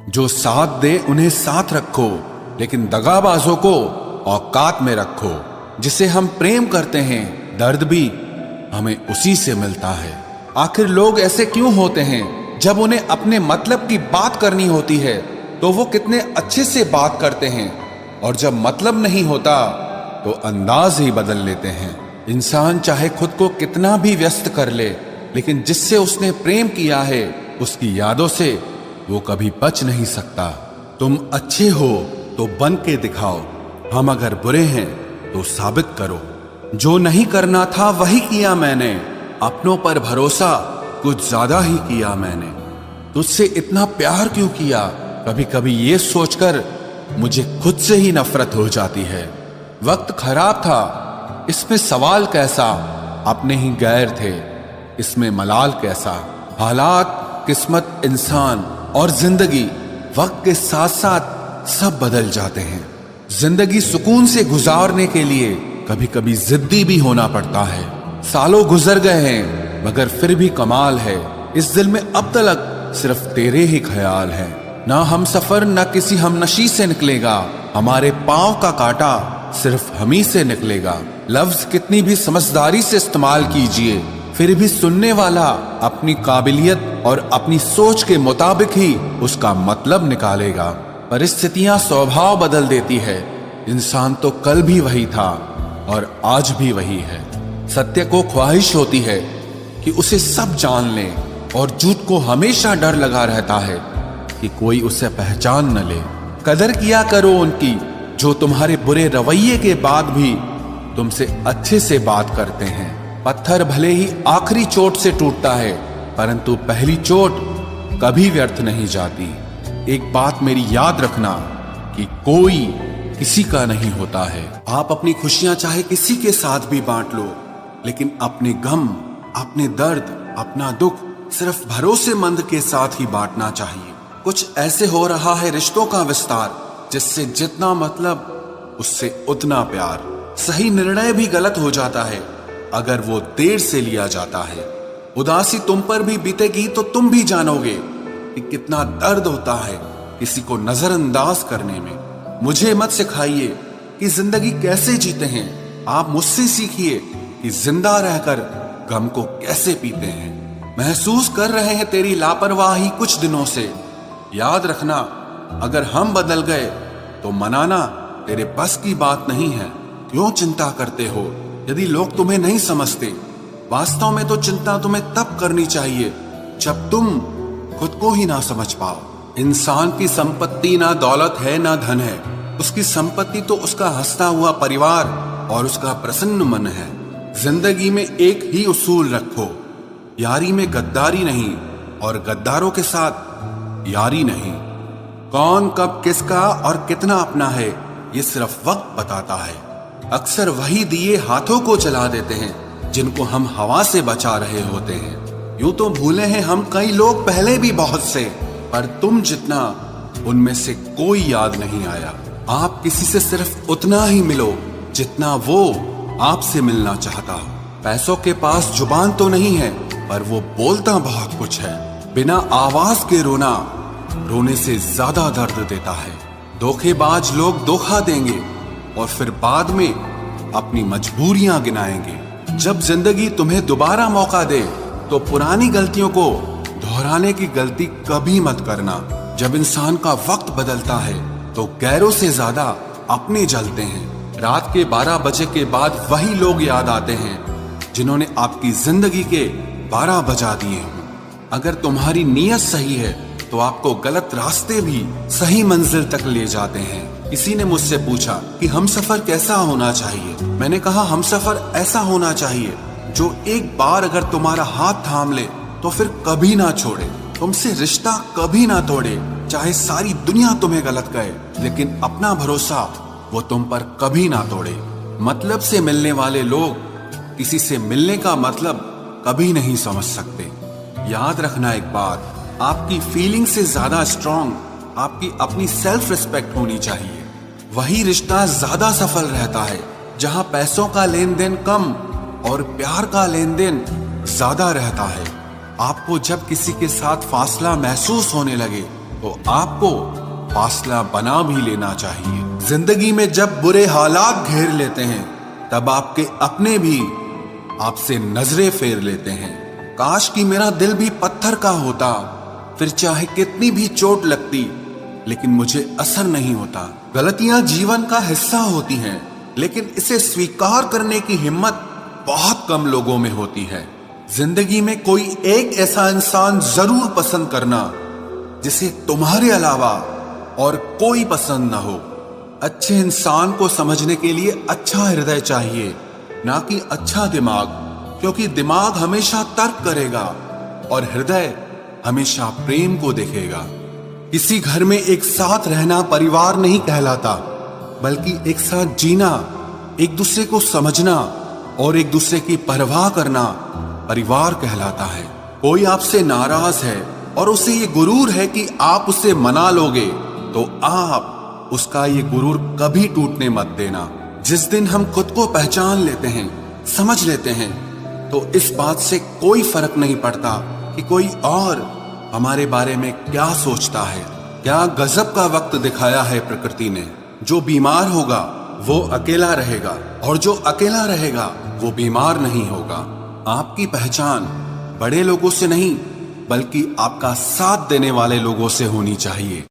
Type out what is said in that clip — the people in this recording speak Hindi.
जो साथ दे उन्हें साथ रखो, लेकिन दगाबाजों को औकात में रखो। जिसे हम प्रेम करते हैं दर्द भी हमें उसी से मिलता है। आखिर लोग ऐसे क्यों होते हैं? जब उन्हें अपने मतलब की बात करनी होती है तो वो कितने अच्छे से बात करते हैं, और जब मतलब नहीं होता तो अंदाज ही बदल लेते हैं। इंसान चाहे खुद को कितना भी व्यस्त कर ले, लेकिन जिससे उसने प्रेम किया है उसकी यादों से वो कभी बच नहीं सकता। तुम अच्छे हो तो बन के दिखाओ, हम अगर बुरे हैं तो साबित करो। जो नहीं करना था वही किया मैंने, अपनों पर भरोसा कुछ ज्यादा ही किया मैंने। तुझसे इतना प्यार क्यों किया, कभी कभी ये सोचकर मुझे खुद से ही नफरत हो जाती है। वक्त खराब था, इसमें सवाल कैसा, अपने ही गैर थे, इसमें मलाल कैसा। हालात, किस्मत, इंसान और जिंदगी वक्त के साथ साथ सब बदल जाते हैं। जिंदगी सुकून से गुजारने के लिए कभी कभी जिद्दी भी होना पड़ता है। सालों गुजर गए हैं मगर फिर भी कमाल है, इस दिल में अब तक सिर्फ तेरे ही ख्याल है। ना हम सफर ना किसी हमनशी से निकलेगा, हमारे पांव का कांटा सिर्फ हम ही से निकलेगा। लफ्ज कितनी भी समझदारी से इस्तेमाल कीजिए, फिर भी सुनने वाला अपनी काबिलियत और अपनी सोच के मुताबिक ही उसका मतलब निकालेगा। परिस्थितियां स्वभाव बदल देती है, इंसान तो कल भी वही था और आज भी वही है। सत्य को ख्वाहिश होती है कि उसे सब जान ले, और झूठ को हमेशा डर लगा रहता है कि कोई उसे पहचान न ले। कदर किया करो उनकी जो तुम्हारे बुरे रवैये के बाद भी तुमसे अच्छे से बात करते हैं। पत्थर भले ही आखिरी चोट से टूटता है, परंतु पहली चोट कभी व्यर्थ नहीं जाती। एक बात मेरी याद रखना कि कोई किसी का नहीं होता है। आप अपनी खुशियां चाहे किसी के साथ भी बांट लो, लेकिन अपने गम, अपने दर्द, अपना दुख सिर्फ भरोसेमंद के साथ ही बांटना चाहिए। कुछ ऐसे हो रहा है रिश्तों का विस्तार, जिससे जितना मतलब उससे उतना प्यार। सही निर्णय भी गलत हो जाता है अगर वो देर से लिया जाता है। उदासी तुम पर भी बीतेगी तो तुम भी जानोगे कि कितना दर्द होता है किसी को नजरअंदाज करने में। मुझे मत सिखाइए कि जिंदगी कैसे जीते हैं, आप मुझसे सीखिए कि जिंदा रहकर गम को कैसे पीते हैं। महसूस कर रहे हैं तेरी लापरवाही कुछ दिनों से, याद रखना अगर हम बदल गए तो मनाना तेरे बस की बात नहीं है। क्यों चिंता करते हो यदि लोग तुम्हें नहीं समझते? वास्तव में तो चिंता तुम्हें तब करनी चाहिए जब तुम खुद को ही ना समझ पाओ। इंसान की संपत्ति ना दौलत है ना धन है, उसकी संपत्ति तो उसका हंसता हुआ परिवार और उसका प्रसन्न मन है। जिंदगी में एक ही उसूल रखो, यारी में गद्दारी नहीं और गद्दारों के साथ यारी नहीं। कौन कब किसका और कितना अपना है ये सिर्फ वक्त बताता है। अक्सर वही दिए हाथों को जला देते हैं जिनको हम हवा से बचा रहे होते हैं। यूं तो भूले हैं हम कई लोग पहले भी बहुत से, पर तुम जितना उनमें से कोई याद नहीं आया। आप किसी से सिर्फ उतना ही मिलो जितना वो आपसे मिलना चाहता। पैसों के पास जुबान तो नहीं है, पर वो बोलता बहुत कुछ है। बिना आवाज के रोना रोने से ज्यादा दर्द देता है। धोखेबाज लोग धोखा देंगे और फिर बाद में अपनी मजबूरियां गिनाएंगे। जब जिंदगी तुम्हें दोबारा मौका दे तो पुरानी गलतियों को दोहराने की गलती कभी मत करना। जब इंसान का वक्त बदलता है तो गैरों से ज्यादा अपने जलते हैं। रात के 12 बजे के बाद वही लोग याद आते हैं जिन्होंने आपकी जिंदगी के 12 बजा दिए हों। अगर तुम्हारी नीयत सही है तो आपको गलत रास्ते भी सही मंजिल तक ले जाते हैं। किसी ने मुझसे पूछा कि हमसफर कैसा होना चाहिए। मैंने कहा हमसफर ऐसा होना चाहिए जो एक बार अगर तुम्हारा हाथ थाम ले तो फिर कभी ना छोड़े, तुमसे रिश्ता कभी ना तोड़े। चाहे सारी दुनिया तुम्हें गलत कहे, लेकिन अपना भरोसा वो तुम पर कभी ना तोड़े। मतलब से मिलने वाले लोग किसी से मिलने का मतलब कभी नहीं समझ सकते। याद रखना एक बात, आपकी फीलिंग से ज्यादा स्ट्रांग आपकी अपनी सेल्फ रिस्पेक्ट होनी चाहिए। वही रिश्ता ज्यादा सफल रहता है जहां पैसों का लेन देन कम और प्यार का लेन देन ज्यादा रहता है। आपको जब किसी के साथ फासला महसूस होने लगे तो आपको फासला बना भी लेना चाहिए। जिंदगी में जब बुरे हालात घेर लेते हैं तब आपके अपने भी आपसे नजरें फेर लेते हैं। काश कि मेरा दिल भी पत्थर का होता, फिर चाहे कितनी भी चोट लगती लेकिन मुझे असर नहीं होता। गलतियां जीवन का हिस्सा होती हैं, लेकिन इसे स्वीकार करने की हिम्मत बहुत कम लोगों में होती है। जिंदगी में कोई एक ऐसा इंसान जरूर पसंद करना जिसे तुम्हारे अलावा और कोई पसंद ना हो। अच्छे इंसान को समझने के लिए अच्छा हृदय चाहिए, ना कि अच्छा दिमाग, क्योंकि दिमाग हमेशा तर्क करेगा और हृदय हमेशा प्रेम को देखेगा। किसी घर में एक साथ रहना परिवार नहीं कहलाता, बल्कि एक साथ जीना, एक दूसरे को समझना और एक दूसरे की परवाह करना परिवार कहलाता है। कोई आपसे नाराज है और उसे ये गुरूर है कि आप उसे मना लोगे, तो आप उसका ये गुरूर कभी टूटने मत देना। जिस दिन हम खुद को पहचान लेते हैं, समझ लेते हैं, तो इस बात से कोई फर्क नहीं पड़ता कि कोई और हमारे बारे में क्या सोचता है। क्या गजब का वक्त दिखाया है प्रकृति ने। जो बीमार होगा वो अकेला रहेगा और जो अकेला रहेगा वो बीमार नहीं होगा। आपकी पहचान बड़े लोगों से नहीं, बल्कि आपका साथ देने वाले लोगों से होनी चाहिए।